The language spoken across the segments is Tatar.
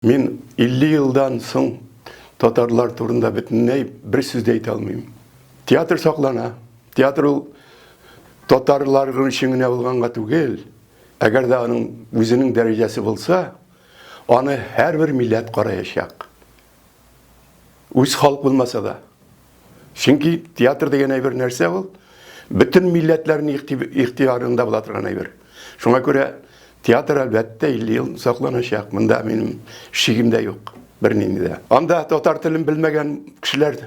Мен 50 жылдан соң татарлар турында бүтінней бір сөзді айта алмаймын. Театр сақлана. Театр ол татарлардың ішіңіне болғанға түгел. Әгер де оның өзінің дәрежесі болса, оны әрбір милләт қараяшақ. Өз халық болмаса да. Чөнки театр деген әйбір нәрсе ол, бүтін милләтләрнең ихтиярында була торган әйбер. Шуңа күрә театр әлбәттә 50 ел сакланачак. Монда минем шигем дә юк. Бернинди дә. Анда татар телен белмәгән кешеләр,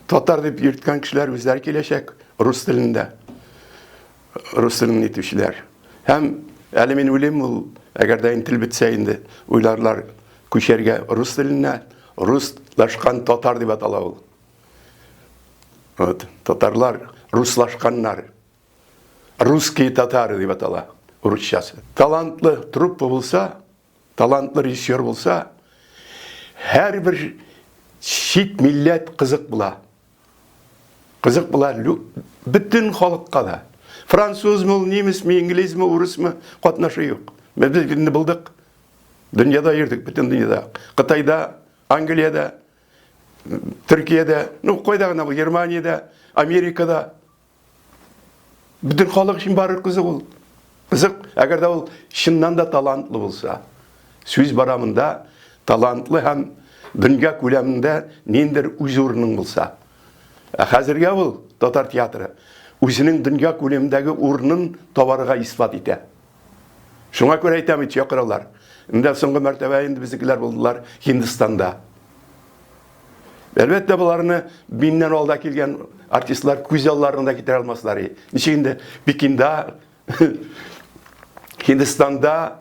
татар дип йөрткән кешеләр үзләре киләчәк рус телендә. Рус телен итүчеләр. Һәм әле мин уйлыйм, ул әгәр дә тел бетсә инде, уйларлар күчәргә рус теленә, руслашкан татар дип атала ул. Вот, татарлар руслашканнар. Русские татары дип атала. Урысчасы. Талантлы труппа булса, талантлы режиссер булса, һәрбер шит милләт кызык була. Кызык була бүтән халыкка да. Французмы, немецме, инглизме, урысмы катнашы юк. Без инде булдык. Дөньяда йөрдек, бүтән дөньяда. Кытайда, Англиядә, Төркиядә, кайда гына бу, Германиядә, Америкада. Бүтән халык өчен бары кызык ул. Кызык, әгәр дә ул чыннан да талантлы булса, сүз барамында талантлы һәм дөнья күләмендә ниндер үз урынын булса. Хәзергә ул татар театры үзенең дөнья күләмендәге урынын табарга исбат итә. Шуңа күрә әйтәм, чакыралар. Инде соңгы мәртәбә инде безнекеләр булдылар Һиндстанда. Әлбәттә буларны миннән алда килгән артистлар күз алларында китерә алмаслар. Ничек инде Пекинда, Һиндстанда,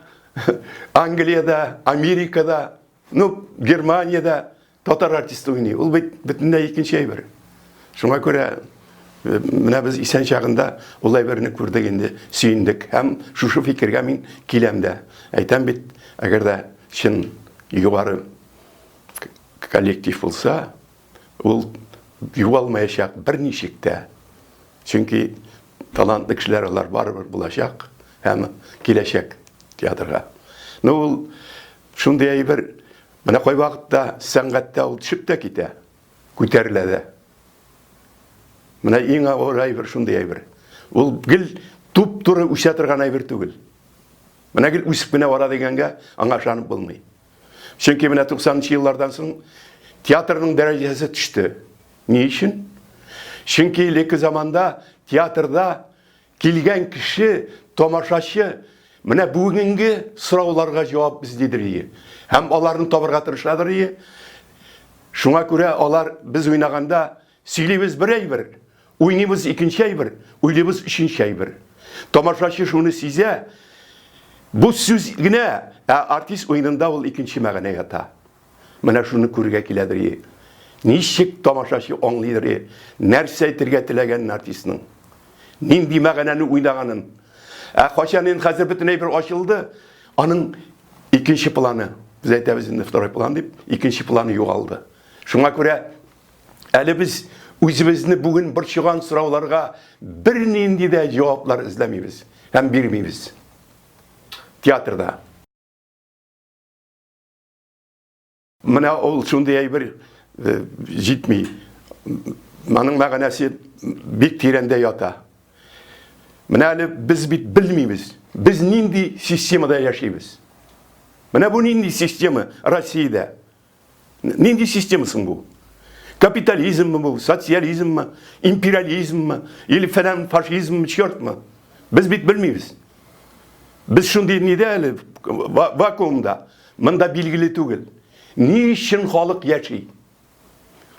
Англиядә, Америкада, Германиядә татар артисты уйный. Ул бөтенләй икенче әйбер. Шуңа күрә менә без исән чагында ул әйберне күрдек инде, сөендек. Һәм шушы фикергә мин киләм дә. Әйтәм бит, әгәр дә чын югары коллектив булса, ул югалмаячак берничек тә. Чөнки талантлы кешеләр алар барыбер булачак һәм киләчәк театрга. Ул шундый әйбер, менә кай вакытта сәнгатьтә ул төшеп тә китә, күтәрелә дә. Менә иң авыр әйбер шундый әйбер. Ул гел туп-туры үсә торган әйбер түгел. Менә гел үсеп менә бара дигәнгә аңа ышанып булмый. Чөнки менә 90-нчы еллардан соң театрның дәрәҗәсе төште. Ни өчен? Чөнки леки заманда театрда килгән кеше, тамашачы менә бүгенге сорауларга җавап эзлидер. Һәм аларны табарга тырышадыр. Шуңа күрә алар без уйнаганда сөйлибез бер әйбер, уйныбыз икенче әйбер, уйлыбыз өченче әйбер. Тамашачы шуны сизә. Бу сүз генә, артист уйнында ул икенче мәгънә ята. Менә шуны күрергә киләдер. Ничек тамашачы аңлыйдыр, нәрсә әйтергә теләгән артистның, нинди мәгънәне уйнаганын. Качан инде хәзер бөтен әйбер ачылды, аның икенче планы, без әйтәбез инде второй план дип, икенче планы югалды. Шуңа күрә әле без үзебезне бүген борчыган сорауларга бернинди дә җаваплар эзләмибез һәм бирмибез. Театрда. Менә ул шундый әйбер җитми. Моның мәгънәсе бик тирәндә ята. Менә әле без бит белмибез. Без нинди системада яшибез. Менә бу нинди система Россиядә? Нинди система соң бу? Капитализммы бу, социализммы, империализммы, или фашизммы, чёртмы? Без бит белмибез. Без шундый нидә әле вакуумда, монда билгеле түгел. Ни өчен халык яши?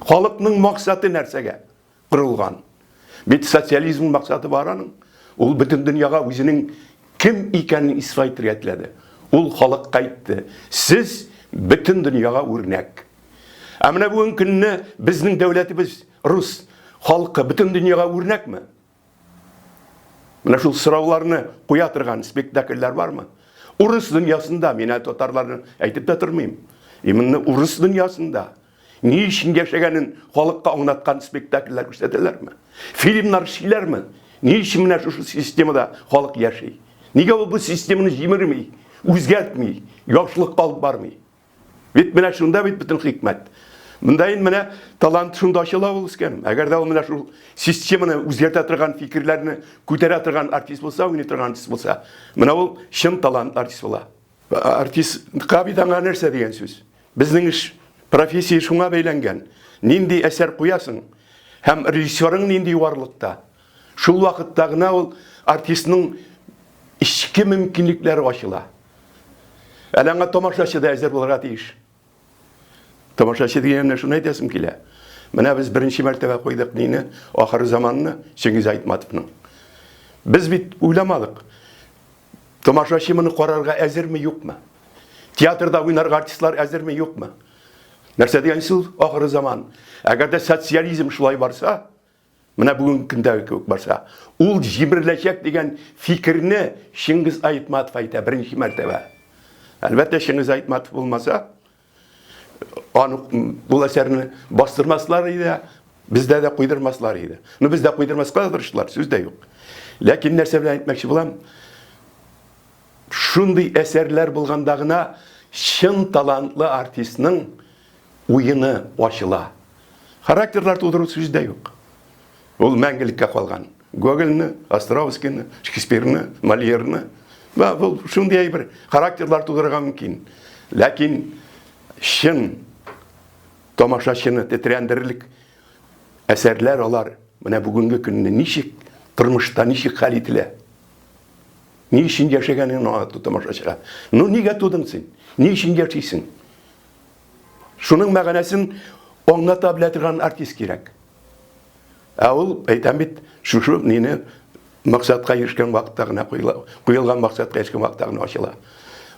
Халыкның максаты нәрсәгә курылган? Бит социализм максаты бар аның. Ул бөтен дөньяга үзенең кем икәнен исбат итәләде. Ул халыкка әйтте: "Сез бөтен дөньяга үрнәк." Менә бүген көнне безнең дәүләтебез рус халкы бөтен дөньяга үрнәкме? Менә шул сорауларны куя торган спектакльләр бармы? Урыс дөньясында, мин татарларны әйтеп тә тормыйм. Именно урыс дөньясында ни өчен яшәгәнен халыкка аңлаткан спектакльләр күрсәтәләрме? Фильмнар эшлиләрме? Ни өчен менә шушы системада халык яши? Нигә ул бу системаны җимерми, үзгәртми, яхшылыкка алып бармый? Бит менә шунда бит бүтән хикмәт. Мындайын менә талант шунда ачыла ул икән. Әгәр дә ул менә шул системаны үзгәртә торган фикерләрне күтәрә торган артист булса, уйный торган артист булса, менә ул чын талант артист була. Артист кабитанга нәрсә дигән сүз? Безнең эш профессия шуңа бәйләнгән. Нинди әсәр куясың? Һәм режиссерың нинди варлыкта? Шул вакытта гына ул артистның ички мөмкинлекләре ачыла. Әле аңа тамашачы да әзер булырга тиеш. Тамашачы дигәнне шуны әйтәсем килә. Менә без беренче мәртәбә куйдык нине, ахыр заманны Чингиз Айтматовның. Без бит уйламадык. Тамашачы моны карарга әзерме, юкмы? Театрда уйнарга артистлар әзерме, юкмы? Нәрсә дигән сүз? Ахыр заман. Әгәр дә социализм шулай барса, менә бүген көндәге кебек барса, ул җибреләчәк дигән фикерне Чингиз Айтматов әйтә беренче мәртәбә. Әлбәттә, Чингиз Айтматов булмаса, аны бу әсәрне бастырмаслар иде, бездә дә куйдырмаслар иде. Ну бездә куйдырмаска тырыштылар, сүз дә юк. Ләкин нәрсә белән әйтмәкче булам? Шундый әсәрләр булганда гына чын талантлы артистның уйыны ачыла. Характерлар тудыру сүз дә юк. Ул мәңгелеккә калган. Гогольны, Островскийны, Шекспирны, Мольерны, бу шундый бер характерлар тудырырга мөмкин. Ләкин чын тамашачыны тетрәндерлек әсәрләр алар менә бүгенге көнне ничек тормышта ничек хәл ителә? Ни өчен яшәгәнен аңлату тамашачыга. Ну нигә тудың син? Ни өчен яшисең? Шуның мәгънәсен аңлата белә торган артист кирәк. Ә ул әйтәм бит, шушы нине максатка ирешкән вакытта гына куелган максатка ирешкән вакытта гына ачыла.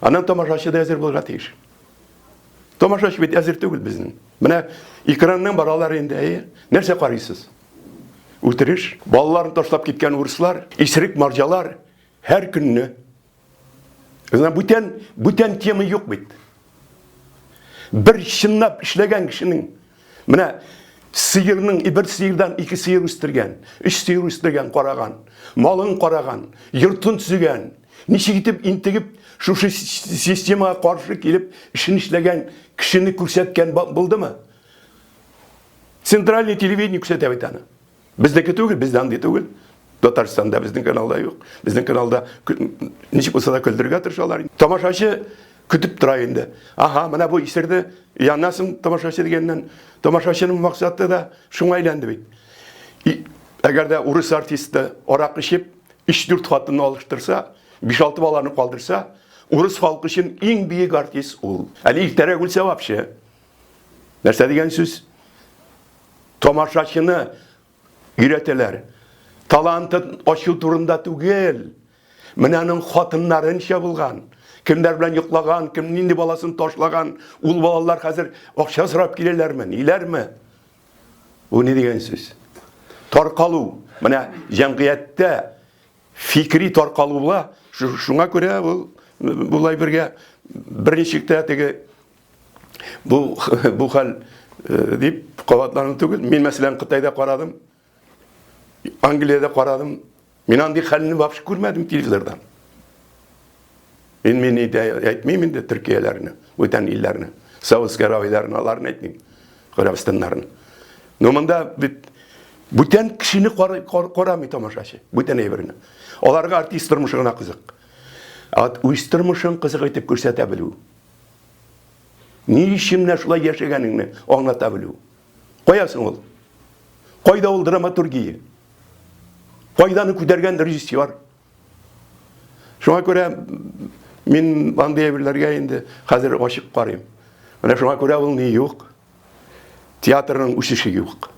Аннан тамашачы да әзер булырга тиеш. Тамашачы бит әзер түгел безнең. Менә экранның баралар инде, нәрсә карыйсыз? Үтереш, балаларын ташлап киткән урыслар, исерек марҗалар һәр көнне. Бүтән тема юк бит. Бер чынлап эшләгән кешенең менә сыерның бер сыердан ике сыер үстергән, өч сыер үстергән, караган, малын караган, йортын төзегән, ничек итеп интегеп шушы системага каршы килеп эшен эшләгән кешене күрсәткән булдымы? Центральный телевидение күрсәтә бит аны. Безнеке түгел, бездән ди түгел. Татарстанда безнең каналда юк. Безнең каналда ничек булса да көлдергә тырышалар. Тамашачы көтеп тора инде. Аха, менә бу исерде янасың тамашачы дигәннән. Тамашачының максаты да шуңа әйләнде бит. Әгәр дә урыс артисты арак ичеп, 3-4 хатынны алыштырса, 5-6 баланы калдырса, урыс халкы өчен иң бийек артист ул. Әле иртәрәк үлсә вообще. Нәрсә дигән сүз? Тамашачыны өйрәтәләр. Талантын ачу турында түгел. Менә аның хатыннарынча булган. Кемдер белән йоклаган, кем нинди баласын ташлаган, ул балалар хәзер акча сорап киләләрме, ниләрме? Бу ни дигән сүз? Таркалу. Менә җәмгыятьтә фикри таркалу була. Шуңа күрә ул булай бергә берничектә теге бу хәл дип кабатлану түгел. Мин мәсәлән Кытайда карадым. Англиядә карадым. Мин андый хәлне вообще күрмәдем телевизордан. Мин әйтмим инде Төркияләрне, бүтән илләрне, Саудовская Аравияләрне аларны әйтмим, Кыргызстаннарны. Но монда бит бүтән кешене карамый тамашачы, бүтән әйберне. Аларга артист тормышы гына кызык. Үз тормышын кызык итеп күрсәтә белү. Ни өчен шулай яшәгәнеңне аңлата белү. Каясың ул? Кайда ул драматургия? Кайданы күтәргән режиссер? Шуңа күрә мин андый әйберләргә инде хәзер ачык карыйм. Менә шуңа күрә ул ни юк? Театрның үсеше юк.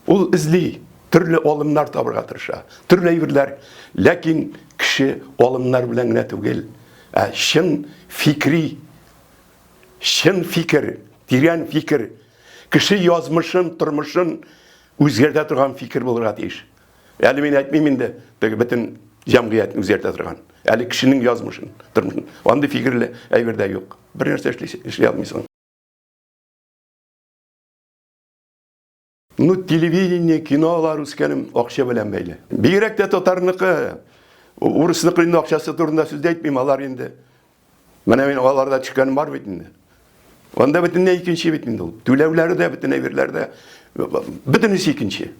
Ул эзли, төрле алымнар табырга тырыша, төрле әйберләр, ләкин кеше алымнар белән генә түгел, чын фикри, чын фикер, тирән фикер, кеше язмышын, тормышын үзгәртә торган фикер булырга тиеш. Әле мин әйтмим инде, бөтен җәмгыятьне үзгәртә торган. Әле кешенең язмышын, тормышын. Андый фикерле әйбердә юк. Бер нәрсә эшли алмыйсың. Ну, телевидение, кинолар үскәнем акча белән бәйле. Бигрәк тә татарныкы, урысныкы инде акчасы турында сүз әйтмим, алар инде. Менә мин аларда төшкәнем бар бит инде. Анда бөтенләй икенче бит инде ул. Түләүләре дә бөтен әйберләр дә бөтенесе икенче.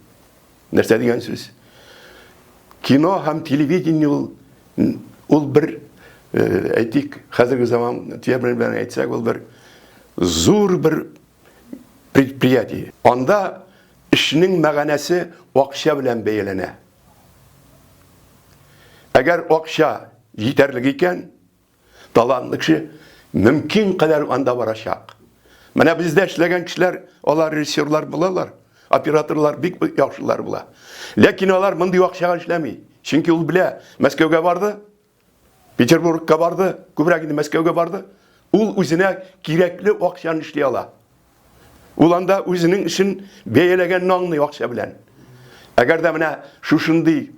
Нәрсә дигән сүз? Кино һәм телевидение ул бер әйтик, хәзерге заман белән әйтсәк, ул бер зур бер предприятие. Анда эшнең мәгънәсе акча белән бәяләнә. Әгәр акча җитәрлек икән, талантлы кеше мөмкин кадәр анда барачак. Менә бездә эшләгән кешеләр, алар режиссерлар булалар, операторлар бик яхшылар була. Ләкин алар мондый акчага эшләми. Чөнки ул белә, Мәскәүгә барды, Петербургка барды, күбрәк инде Мәскәүгә барды. Ул үзенә кирәкле акчаны эшли ала. Ул анда үзенең эшен бәяләгән аңлый акча белән. Әгәр дә менә шушындый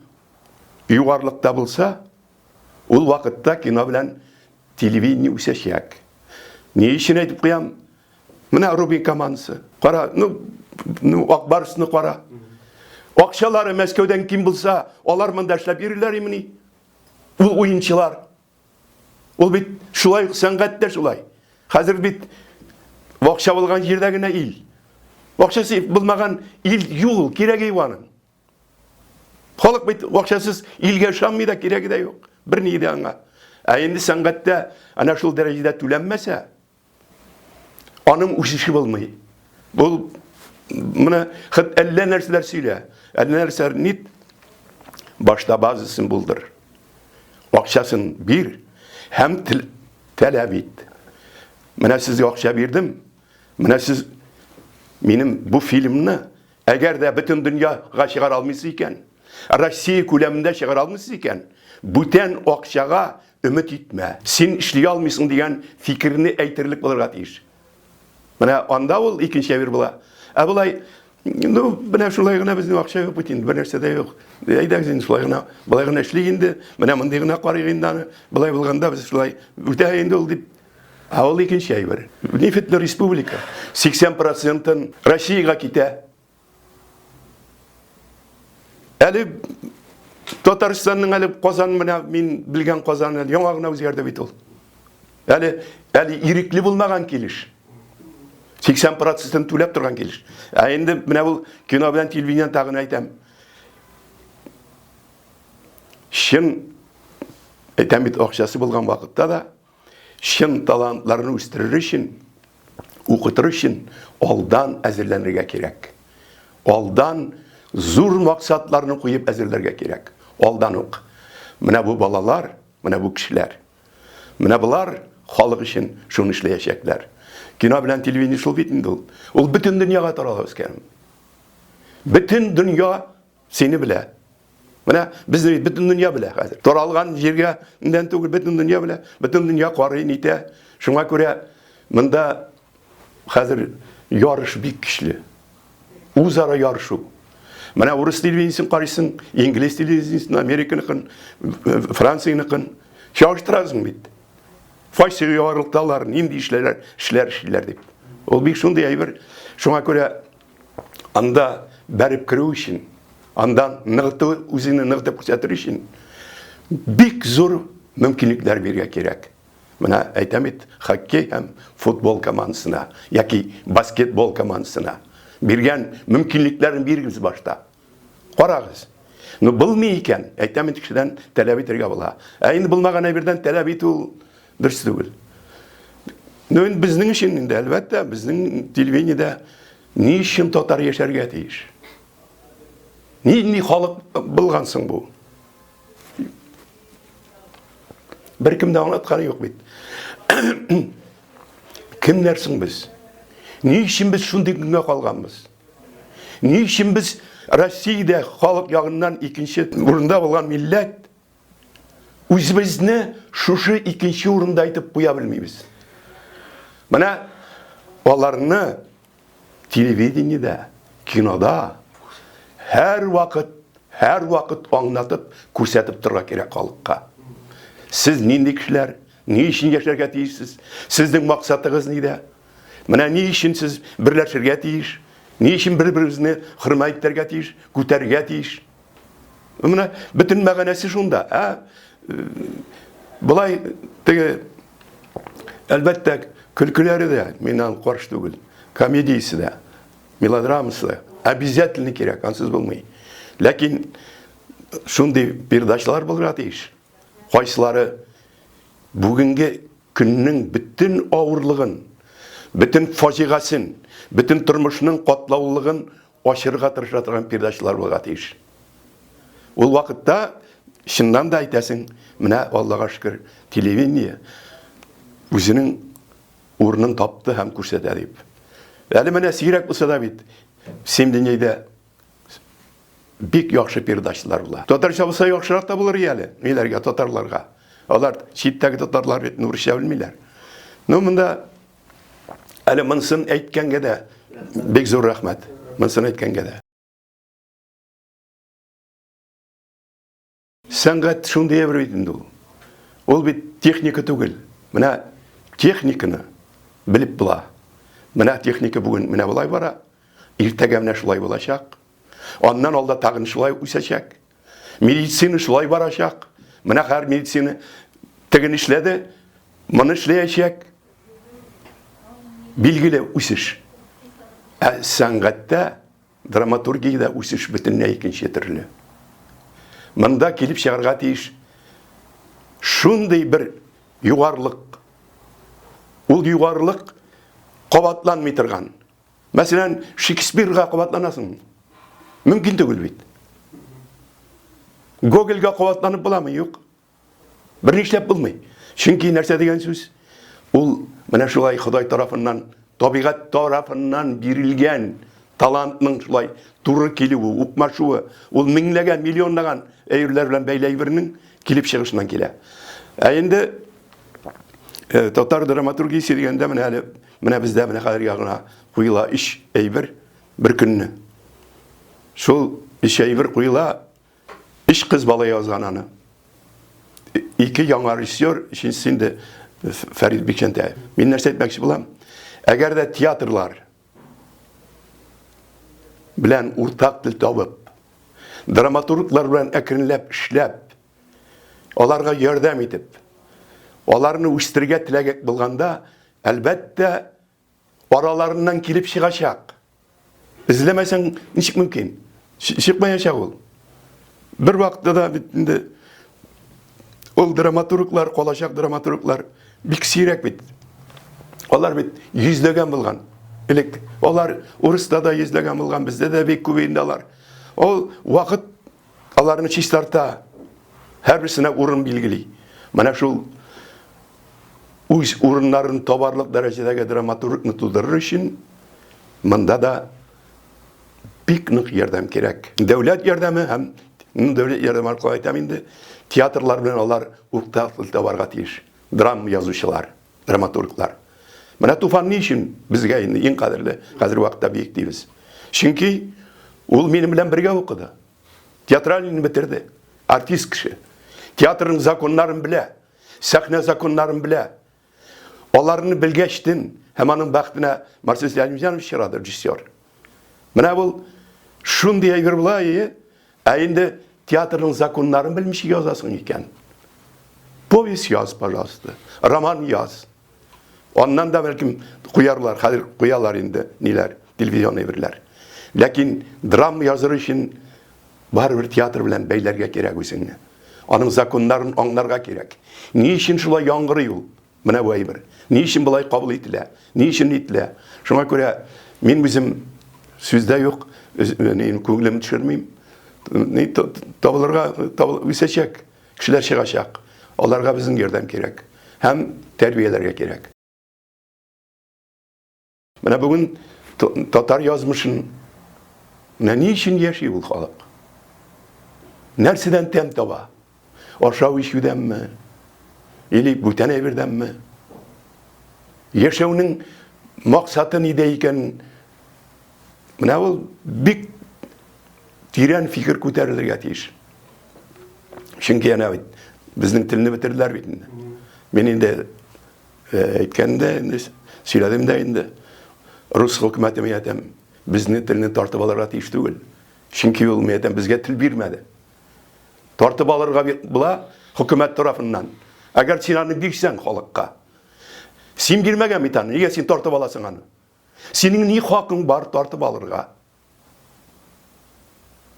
югарлыкта булса, ул вакытта кино белән телевидение үсәчәк. Ни өчен әйтеп куям? Менә Рубин командасы. Кара, Ак Барсны кара. Акчалары Мәскәүдән ким булса, алар монда эшләп йөриләр имени. Ул уенчылар. Ул бит шулай сәнгатьтә шулай. Хәзер бит акча булган җирдә генә ил. Акчасы булмаган ил юк, кирәге юк. Халык бит акчасыз илгә шамый да, кирәге дә юк. Бер ни дә аңа. Ә инде сәнгатьтә ана шул дәрәҗәдә түләнмәсә, аның үсеше булмый. Бу менә хәт әллә нәрсәләр сөйлә. Әллә нәрсәләр нит башта базасын булдыр. Акчасын бир һәм таләп ит. Менә сезгә акча бирдем. Менә сез минем бу фильмны әгәр дә бөтен дөньяга чыгара алмыйсыз икән, Россия күләмендә чыгара алмыйсыз икән, бүтән акчага өмет итмә. Син эшли алмыйсың дигән фикерне әйтерлек булырга тиеш. Менә анда ул икенче бер була. Ә булай, менә шулай гына безнең акча юк бит инде, бер нәрсә дә юк. Әйдәгез инде шулай гына, булай гына эшли инде, менә мондый гына карый инде аны. Булай булганда без шулай үтә инде ул дип. Ә ул икенче әйбер. Нефтьле республика 80%-ын Россиягә китә. Әле Татарстанның әле Казан менә мин белгән Казан яңа гына үзгәрде бит ул. Әле ирекле булмаган килеш. 80%-ын түләп торган килеш. Ә инде менә ул кино белән телевидение тагын әйтәм. Шын әйтәм бит акчасы булган вакытта да шын талантларны үстерер өчен, укытыр өчен алдан әзерләнергә кирәк. Алдан зур максатларны куеп әзерләргә кирәк. Алдан ук. Менә бу балалар, менә бу кешеләр. Менә булар халык өчен шуны эшләячәкләр. Кино белән телевидение шул бит инде ул. Ул бөтен дөньяга тарала үскән. Бөтен дөнья сине белә. Менә безне бөтен дөнья белә хәзер. Таралган җиргә индән түгел, бөтен дөнья белә. Бөтен дөнья карый нитә. Шуңа күрә монда хәзер ярыш бик көчле. Үзара ярышу. Менә урыс телевидениесен карыйсың, инглиз телевидениесен, Американыкын, Францияныкын чагыштырасың бит. Файсы ярылталар, нинди эшләр дип. Ул бик шундый әйбер. Шуңа күрә анда бәреп керү өчен, андан үзеңне ныгытып күрсәтер өчен бик зур мөмкинлекләр бирергә кирәк. Менә әйтәм бит, хоккей һәм футбол командасына яки баскетбол командасына биргән мөмкинлекләрен бирегез башта. Карагыз. Булмый икән, әйтәм бит, кешедән таләп итәргә була. Ә инде булмаган әйбердән таләп итү дөрес түгел. Безнең өчен инде әлбәттә, безнең телевидениедә ни өчен татар яшәргә тиеш? Ни халык булгансың бу? Беркем дә аңлатканы юк бит. Кемнәрсең без? Ни өчен без шундый көнгә калганбыз? Ни өчен без Россиядә халык ягыннан икенче урында булган милләт үзебезне шушы икенче урында айтып куя белмибез? Менә аларны телевидениедә, кинода һәр вакыт аңлатып, күрсәтеп торырга кирәк халыкка. Сез нинди кешеләр, ни өчен яшәргә тиешсез? Сезнең максатыгыз нидә? Менә ни өчен сез берләшергә тиеш? Ни өчен бер-берегезне хөрмәт итәргә тиеш, күтәрергә тиеш? Менә бөтен мәгънәсе шунда. Булай теге әлбәттә Күлкілері де менен қорыш түгіл. Комедиясы да, мелодрамасы да. Обязательно керек, ансыз болмай. Ләкин шундай передачалар болыра дейш. Қайсылары бүгінгі күннің бүтін ауырлығын, бүтін фажиғасын, бүтін тұрмышының қотлаулығын ашырға тырышатырған передачалар болыра дейш. Ол вақытта шыннан да айтасың, мына Аллаға шүкір телевидение өзінің орнын тапты һәм күрсәтә дип. Әле менә сирәк булса да бит, Семденейдә бик яхшы передачалар була. Татарча булса яхшырак та булыр әле, ниләргә татарларга. Алар читтәге татарлар бит урысча белмиләр. Ну монда әле монысын әйткәнгә дә бик зур рәхмәт. Монысын әйткәнгә дә. Сәнгать шундый бер бит инде ул. Ул бит техника түгел. Менә техниканы біліп була. Менә техника бүген менә булай бара. Иртәгә менә шулай булачак. Аннан алда тагын шулай үсәчәк. Медицина шулай барачак. Менә һәр медицина теген эшләде, моны эшләячәк. Билгеле үсеш. Сәнгатьтә, драматургиядә үсеш бөтенләй икенче төрле. Монда килеп чыгарга тиеш шундый бер югарлык. Ул югарлык кабатланмый торган. Мәсәлән, Шекспирга кабатланасың. Мөмкин түгел бит. Гогольга кабатланып буламы? Юк. Бернишләп булмый. Чөнки нәрсә дигән сүз? Ул менә шулай Ходай тарафыннан, табигать тарафыннан бирелгән талантның шулай туры килүе, укмашуы, ул меңләгән, миллионлаган әйрләр белән бәйләй бернең килеп чыгышыннан килә. Инде татар драматургиясе дигәндә менә бездә менә хәзер ягына куела иш әйбер бер көнне. Шул иш әйбер куела иш кыз бала язган аны. Ике яңа режиссер, икенчесендә Фәрит Бикчәнтәев. Мин нәрсә әйтмәкче булам? Әгәр дә театрлар белән уртак тел табып, драматурглар белән әкренләп эшләп, аларга ярдәм итеп, аларны үстергә теләгәк булганда, әлбәттә араларыннан килеп чыгачак. Эзләмәсәң ничек мөмкин? Чыкмаячак ул. Бер вакытта да бит инде ул драматурглар, калачак драматурглар бик сирәк бит. Алар бит йөзләгән булган. Элек алар урыста да йөзләгән булган, бездә дә бик күп инде алар. Ул вакыт аларны чистарта, һәрберсенә урын билгели. Менә шул үз урыннарын табарлык дәрәҗәдәге драматургны тудырыр өчен монда да бик нык ярдәм кирәк. Дәүләт ярдәме һәм дәүләт ярдәме аркылы әйтәм инде, театрлар белән алар уртак тел табарга тиеш. Драма язучылар, драматурглар. Менә Туфан ни өчен безгә инде иң кадерле хәзер вакытта бик дибез. Чөнки ул минем белән бергә укыды. Театральный бетерде. Артист кеше. Театрның законнарын белә, сәхнә законнарын белә. Аларны белгәчтен һәм аның бәхтенә Марсель Әлимҗанов чырады режиссер. Менә ул шундый әйбер булай, инде театрның законнарын белмичә язасың икән. Повесть яз, пожалуйста. Роман яз. Ondan da belki kuyarlar, hadi kuyarlar indi, niler, televizyon evirler. Lakin dram yazır için var bir tiyatro bilen beylerge gerek üstüne. Onun zakonların anlarga gerek. Niçin şulay yangırı yol? Mene bu ayır. Niçin bulay kabul etile? Niçin etile? Şuna göre min bizim sözde yok. Köngülümü düşürmeyeyim. Tavırlarga üsecek. Kişiler çıkacak. Onlarga bizim yerden gerek. Hem terbiyelerge gerek. Менә бүген татар язмышын ни өчен яши ул халык? Нәрсәдән тәм таба? Ашау ичүдәнме? Или бүтән әйбердәнме? Яшәүнең максаты нидә икән? Менә ул бик тирән фикер күтәрелергә тиеш. Чөнки ана бит безнең телне бетерделәр бит инде. Мин инде әйткәндә, сөйләдем дә инде. Рус хөкүмәте мәйтәм безне телне тартып алырга тиеш түгел. Чөнки ул мәйтәм безгә тел бирмәде. Тартып алырга була хөкүмәт тарафыннан. Әгәр син аны бирсәң халыкка, Сен бермеген метан, неге сен тартып аласың аны? Сенің не хақың бар тартып алырға?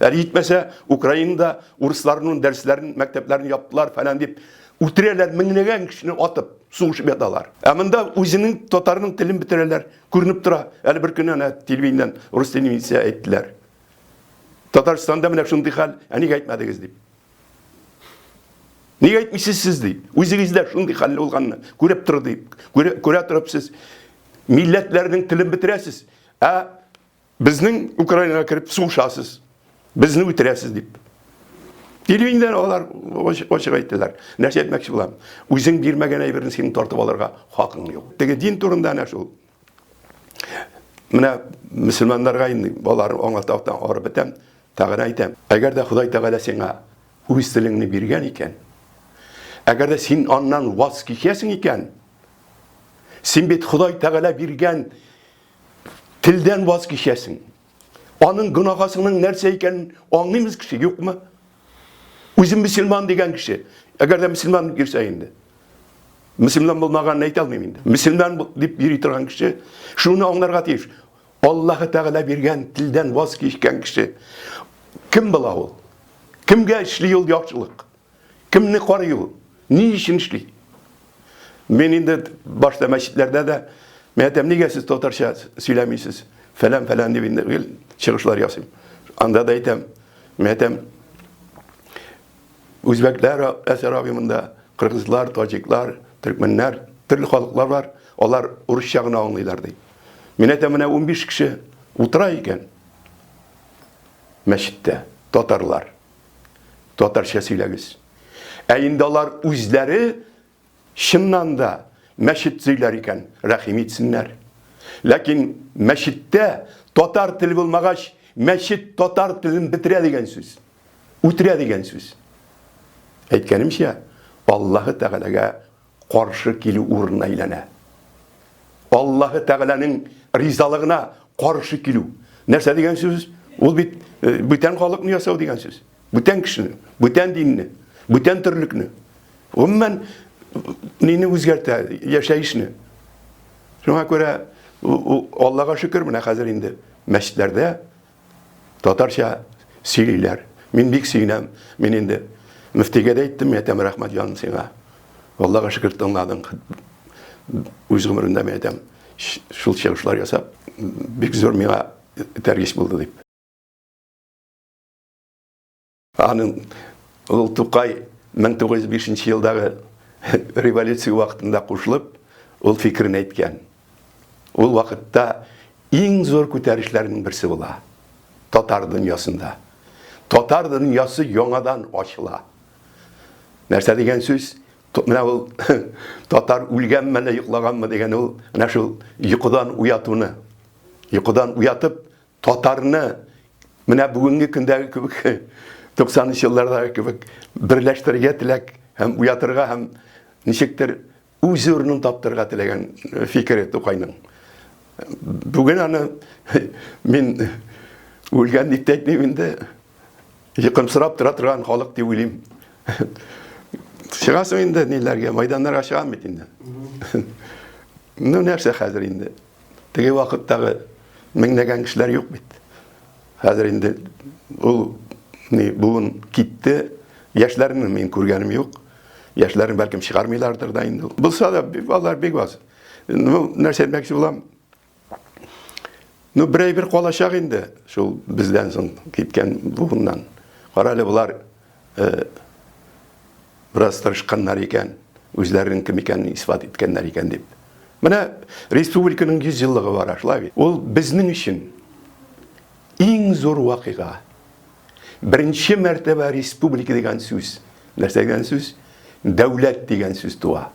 Етмесе, Украинада орысларының дәріслерін, мәктеплерін яптылар falan деп, үтірелер міңнеген кішіні атып, суғышып яталар. Әмінда өзінің татарының тілін бітірелер, көрініп тұра. Әлі бір күні телевизиядан, орыс телевизия айттылар. Татарстанда міне шындай хал, неге айтмадыңыз деп. Неге айтмайсыз сіз деп. Өзіңізде шындай хал болғанын көріп тұр деп. Көре тұрып сіз милләтлердің тілін бітіресіз. Біздің Украинаға кіріп суғышасыз. Біздің өтіресіз деп. Телевизиядан олар ашық айттылар. Нәрсе айтмақшы боламын. Өзің бермеген айберін сенің тартып аларға хақың жоқ. Теге дин турында нәрсе ол. Міне мұсылмандарға енді олар оңалтаудан орып бітем, тағын айтам. Әгер де Құдай Тағала сеңа өз тіліңні берген екен, әгер де сен оннан ваз кешесің екен, сен бет Құдай Тағала берген тілден ваз кешесің. Оның günahasının нәрсе екенін аңлаймыз кіші, жоқ ма? Өзім мұсылман деген кіші. Әгер де мұсылман керсе енді. Müslüman bulmağını ayta almayayım. Müslüman deyip biri тұрған кіші, şunu аңларға тиіш. Аллахы Тағала берген тілден ваз кешкен кіші. Кім бұла ол? Кімге ішлей ол яқшылық? Кімні қарай ол? Не үшін ішлей? Мен енді башта мәшітлерде де, мен айтам, неге сіз татарша сөйлемейсіз? Falan деп енді шығышылар ясым. Анда да айтам, мен айтам, өзбектер әсер авимында, қырғызлар, таджиклар, түркменлер, түрлі халықлар бар, олар орыс жағына аңлайлар дейді. Мен айтам, мына 15 кіші отыра екен мәшітте, татарлар, татарша сөйлегіз. Әйінде олар өзлері шыннан да мәшіт сөйлер екен, рахим етсінлер. Ләкин мәшітте татар тілі болмағаш, мәшіт татар тілін бітіре деген сөз, өтіре деген сөз. Әйткенімше, Аллахы Тағалаға қаршы келу орнына айлана. Аллахы Тағаланың ризалығына қаршы келу. Нәрсе деген сөз? Ол бүтән халықны ясау деген сөз. Бүтән кішіні, бүтән динні, бүтән түрлікні. Ғыммен нені өзгерті, яшайышны. Шуңа көре, Аллаға шүкір, мына қазір енді мәшітлерде татарша сөйлейлер. Мен бек сөйлем, мен енді мүфтиге де айттым, айтам, рахмат жаным сеңа. Аллаға шүкір тыңладың. Өз ғұмырында мен айтам, шул шығышылар жасап, бек зор меңа тәргеш болды деп. Аның ол Тұқай 1905 жылдағы революция уақытында қосылып, ол фикірін айтқан. Ол вақытта ең зор көтерілістердің бірісі бола. Татар дүниясында. Татар дүниясы яңадан ашыла. Нәрсе деген сөз, мына ол татар өлген мәне йоқлаған ма деген ол, мына шул йоқыдан уятуны. Йоқыдан уятып, татарны мына бүгінгі күндегі кебек 90-шы жылдардағы кебек бірләштерге тілек, һәм уятырға, һәм ничектер өз орнын таптырға тілеген фикері Тұқайның. Бүгін аны мен өлген деп айтмаймын да, йықымсырап тұра тұрған халық деп ойлаймын. Шығасың енді нелерге, майдандарға шығам бет енді. Нәрсе қазір енді. Теге вақыттағы меңнеген кішілер жоқ бет. Қазір енді ол бүгін кетті, яшьләрін мен көргенім жоқ. Яшьләрін бәлкім шығармайлардыр да енді. Бұлса да балалар бек баз. Нәрсе әйтмекші болам. Бірай бір қолашақ енді, шул бізден соң кеткен бұғыннан. Қаралы бұлар біраз тырышқандар екен, өзлерінің кім екенін исбат еткенler екен деп. Міне республиканың 100 жылдығы бар ашылай. Ол біздің үшін ең зор уақиға. Бірінші мәртебе республика деген сөз. Нәрсе деген сөз? Дәулет деген сөз туа.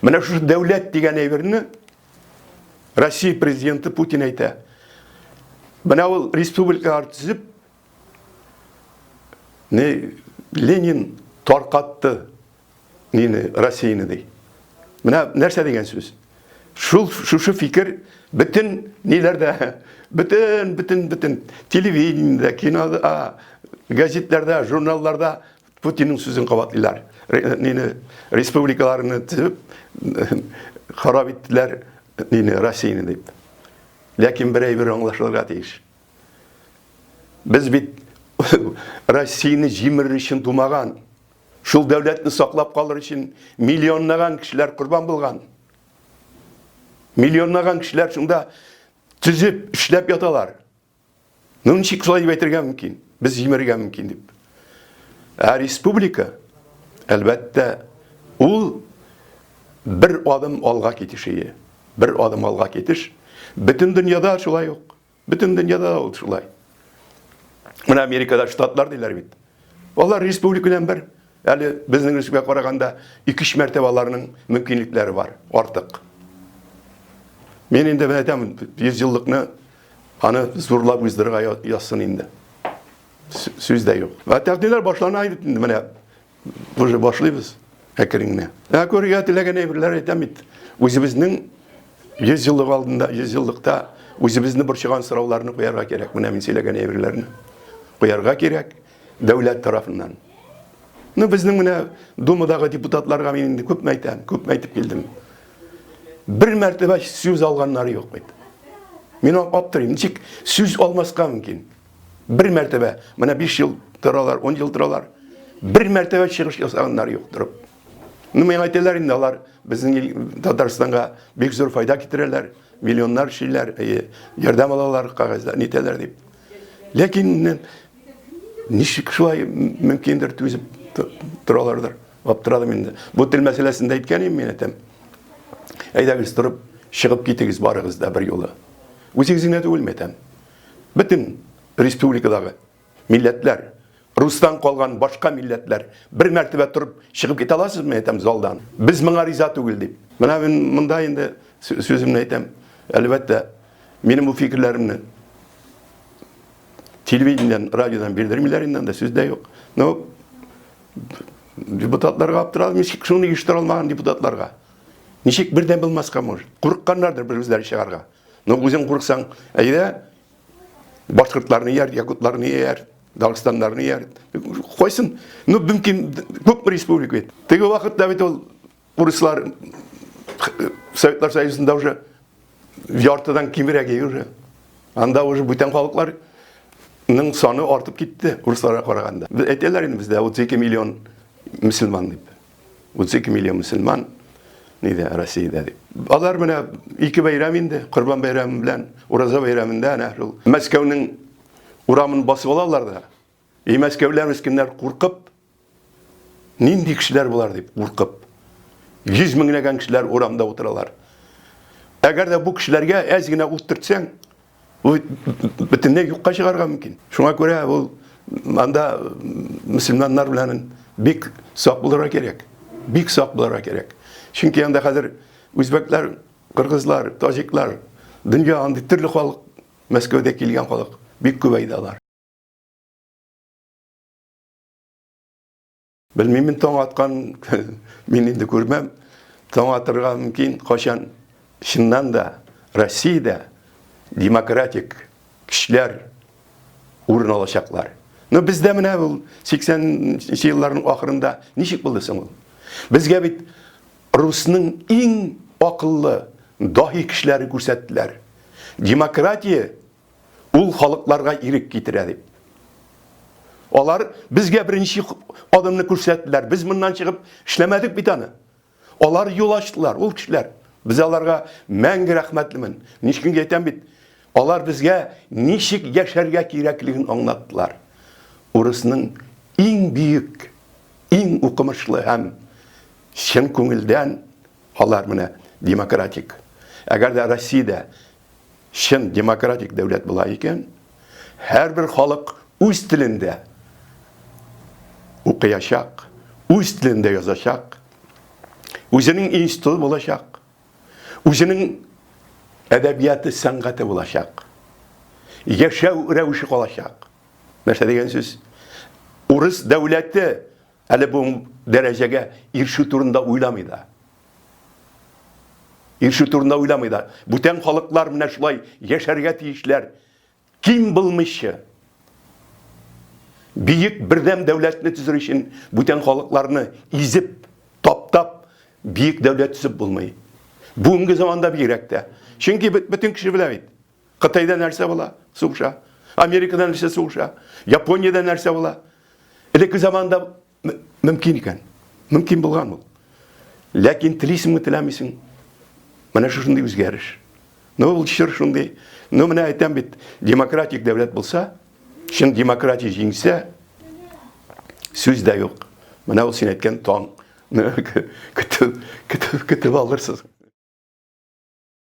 Міне шу дәулет деген әйбірні Россия президенті Путин айта. Мына ол республикалар түзіп, Ленин тарқатты Россияны дей. Мына нәрсе деген сөз. Шушы фикір бүтін нелерді, бүтін телевидениеде, кинода, газеттерде, журналларда Путиннің сөзін қабатлылар. Республикаларыны түзіп, harap ettiler Rossiyani deyip. Lakin bir anlaşılırga teyиш. Biz bit Rossiyani jimirir için tumagan, şul devletini saklap kalır için milyonlagan kişiler kurban bulgan. Milyonlagan kişiler şunda tüzüp, işlep yatalar. Nın şik solay betirgen mümkün. Biz jimirgen mümkün deyip. Respublika elbette ul bir adım alga ketişi. Bir adım alga ketiş. Bütün dünyada şulay yok. Bütün dünyada ol şulay. Mana Amerika'da ştatlar deyler bit. Onlar respublika bilen bir. Yani bizning respublika qaraganda 2-3 mertebalarının mümkünlikleri var artık. Men endi ben aytaman 100 yıllıkni ana zo'rlab o'zlariga yazsın endi. So'zda yo'q. Va taqdirlar boshlanadi endi mana bu boshlaymiz. Fikringni. Ko'rga tilagan birlar aytaman. O'zimizning 100 yıllık aldında 100 yıllıkta o'zimizni bir chiqqan so'rovlarni qo'yarga kerak. Mana men söylegan birlarni qo'yarga kerak davlat tarafından. Bizning mana Duma'dagi deputatlarga men endi ko'p aytib keldim. Bir mertebe söz alganları yok edi. Men optirayım, nechik söz olmasqa mümkün. Bir mertebe, mana 5 yıl turalar, 10 yıl turalar, bir mertebe çıkış yasaganları yok durup. Men aytdilar endi ular bizning Tatarstan'a bek zo'r foyda keltirerler, milyonlar şeyler yordam alalar, qog'ozlar neteler deb. Lekin nechik shulay mümkündür tüzüp turalardır. Optiradim endi. Bu til meselesinde aytganim men aytam. Aydagiz turib, chiqib ketigiz barig'iz da bir yo'la. O'zingizga o'lmaytam. Bütün respublikadagi millatlar, Rus'tan qolgan boshqa millatlar bir martaba turib chiqib keta olasizmi aytam zaldan. Biz menga rizo tugul deb. Mana men bunda endi so'zimni aytam. Albatta mening bu fikrlarimni televiziyadan, radiodan bildirmelerimden de sözde yok. No, deputatlarga aptıralım, nişik şunu iştir olmagan deputatlarga. Nişik birden bilmezka mı? Kurukkanlardır bir özleri çıkarga. No, uzun kuruksan, ayda Başkırtlarını yer, Yakutlarını yer, Dağıstanlarını yer. Koysun. No, mümkün çok bir respublik et. Tegi vakitte evet o Ruslar Sovyetler Soyuzu'nda уже yartıdan kimire geliyor. Anda уже bütün halklar sonu artıp gitti Ruslara karaganda. Ettiler indi bizde 32 milyon Müslüman deyip. 32 milyon Müslüman neydi Rusya'da deyip. Alar bana iki bayram indi. Kurban bayramı bilen Uraza bayramında nahru. Moskov'un uramını basıp alarlar da. Moskovlar miskinler korkup nindi kişiler bular deyip korkup. 100 minglegen kişiler uramda oturalar. Eğer de bu kişilerge ezgine oturtsan bu bütünlüğü yokka çıkarga mümkün. Şuna göre bu anda Müslümanlar bilen bik saklılara gerek. Bik saklılara gerek. Çünkü yanda hazır Özbekler, Kırgızlar, Tacikler, dünya andi türlü halk Moskov'da kelgen halk bik köpeydiler. Bilmeyim taң atkan men endi görmem. Taң atırga mümkün kaçan şundan da Rossiyada demokratik kişiler urun alacaklar. No bizde mine bu 80 yılların ahırında nişik buldusun bu? Bizge bit Rus'un en akıllı dahi kişileri görsettiler. Demokratiya ul halklarga irik getiredi. Onlar bizge birinci adımını görsettiler. Biz bundan çıkıp işlemedik bir tane. Onlar yol açtılar, ul kişiler. Biz onlarga мәңгі rahmetlimin. Nişkin geten bit. Onlar bizge nişik yaşarga kerakligini anlattılar. Orasının en büyük, en okumuşlu hem şen көңілден onlar mine demokratik. Eğer de Rossiyada şen demokratik devlet bula iken, her bir halk öz tilinde okuyacak, öz tilinde yazacak, özünün institutu bulacak, özünün edebiyatı, sanatı bulacak, yaşav revişi olacak. Mesela degen söz, Rus devleti hele bu dereceye irşi turunda uylamaydı. İrşi turunda uylamaydı. Bütün halklar mine şulay yaşarga tiyişler. Kim bilmişi? Büyük birdem devletini tüzür için bütün halklarını izip, tap, büyük devlet tüzüp bulmayı. Бүгінгі заманда бигрәк тә. Чөнки бөтен кеше белә бит. Кытайда нәрсә була? Сугыша. Америкада нәрсә сугыша? Япониядә нәрсә була? Элекке заманда мөмкин икән. Мөмкин булган бу. Ләкин телисеңме, теләмисең? Менә шундый үзгәреш. Ул чор шундый. Менә әйтәм бит, демократик дәүләт булса, чын демократия җиңсә, сүз дә юк. Менә ул син әйткән таң. Көтеп алырсыз.